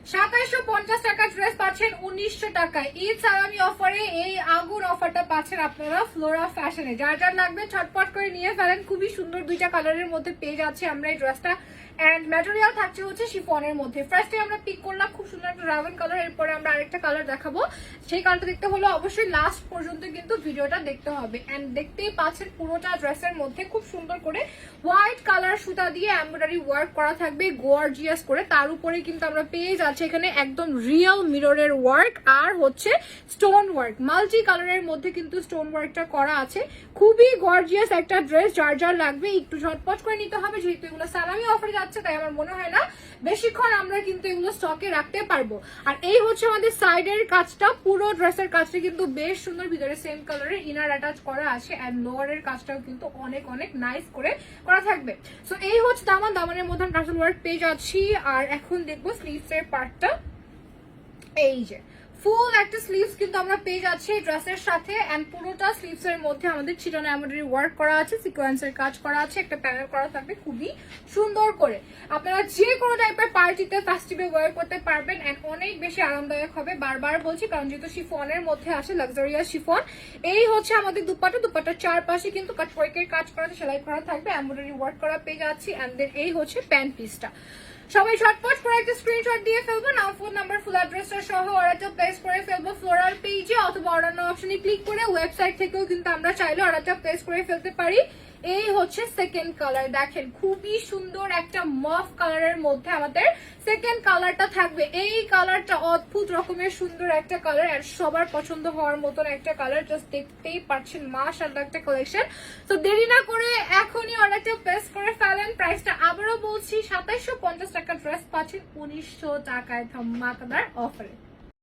2750 টাকা ড্রেস পাচ্ছেন 1900 টাকায়। ঈদ সালামি অফারে এই আগুন অফারটা পাচ্ছেন আপনারা ফ্লোরা ফ্যাশনে। যার যার লাগবে ছটপট করে নিয়ে ফেলেন। খুবই সুন্দর দুইটা কালারের মধ্যে পেয়ে যাচ্ছে আমরা এই ড্রেসটা। এন্ড ম্যাটেরিয়াল থাকছে হচ্ছে শিফনের মধ্যে। ফার্স্টে আমরা পিক করলাম খুব সুন্দর একটা রাউন্ড কালার, এরপরে আমরা আরেকটা কালার দেখাবো। সেই কালারটা দেখতে হলে অবশ্যই লাস্ট পর্যন্ত কিন্তু ভিডিওটা দেখতে হবে। এন্ড দেখতেই পাচ্ছেন পুরোটা ড্রেসের মধ্যে খুব সুন্দর করে হোয়াইট কালার সুতা দিয়ে এমব্রয়ডারি ওয়ার্ক করা থাকবে গর্জিয়াস করে। তার উপরে কিন্তু আমরা পেয়ে যাচ্ছি এখানে একদম রিয়েল মিররের ওয়ার্ক আর হচ্ছে স্টোন ওয়ার্ক, মাল্টি কালারের মধ্যে কিন্তু স্টোন ওয়ার্কটা করা আছে। খুবই গর্জিয়াস একটা ড্রেস। যার যার লাগবে একটু ঝটপট করে নিতে হবে, যেহেতু এগুলো সালামি অফারে যাচ্ছে তাই আমার মনে হয় না বেশিক্ষণ আমরা কিন্তু এগুলো স্টকে রাখতে পারবো। আর এই হচ্ছে আমাদের সাইডের কাজটা, পুরো ড্রেসের কাজটা কিন্তু বেশ সুন্দর, ভিতরে সেম কালারের ইনার অ্যাটাচ করা আছে এন্ড লোয়ারের কাজটাও কিন্তু অনেক অনেক নাইস করে করা থাকবে। সো এই হচ্ছে দামানের মধ্যে টাসেল ওয়ার্ক পেয়ে যাচ্ছি। আর এখন দেখবো স্লিভস এর পার্টটা। এই যে ফুল একটা স্লিভস কিন্তু আমরা পেয়ে যাচ্ছি ড্রেসের সাথে এন্ড পুরোটা স্লিভস এর মধ্যে আমাদের ছিটানো এমব্রয়ডারি ওয়ার্ক করা আছে, সিকোয়েন্সের কাজ করা আছে, একটা প্যানেল করা থাকবে খুবই সুন্দর করে। আপনারা যে কোনো টাইপের পার্টিতে ফেস্টিভে ওয়্যার করতে পারবেন এন্ড অনেক বেশি আরামদায়ক হবে। বারবার বলছি কারণ যেহেতু শিফনের মধ্যে আসে লাক্সারিয়াস শিফন। এই হচ্ছে আমাদের দুপাট্টার চারপাশে কিন্তু কাটওয়ার্কের কাজ করা আছে, সেলাই করা থাকবে, এমব্রয়ডারি ওয়ার্ক করা পেয়ে যাচ্ছি এন্ড দেন এই হচ্ছে প্যান্ট পিসটা। সবাই ঝটপট করে একটা স্ক্রিনশট দিয়ে ফেলবো, নাম ফোন নাম্বার ফুল অ্যাড্রেসটা সহ অর্ডারটা প্লেস করে ফেলবো ফ্লোরাল পেজে অথবা অর্ডার নাও অপশনে ক্লিক করে। ওয়েবসাইট থেকেও কিন্তু আমরা চাইলে অর্ডারটা প্লেস করে ফেলতে পারি। এই হচ্ছে সেকেন্ড কালার, দেখেন খুবই সুন্দর একটা মফ কালারের মধ্যে আমাদের সেকেন্ড কালারটা থাকবে। এই কালারটা অদ্ভুত রকমের সুন্দর একটা কালার আর সবার পছন্দ হওয়ার মতন একটা কালার। জাস্ট দেখতেই পাচ্ছেন মাশাআল্লাহ একটা কালেকশন। তো দেরি না করে এখনই অর্ডারটা প্লেস করে ফেলেন। প্রাইসটা আবারও বলছি 2750 টাকা ড্রেস পাচ্ছেন 1900 টাকায় ধামাকাদার অফারে।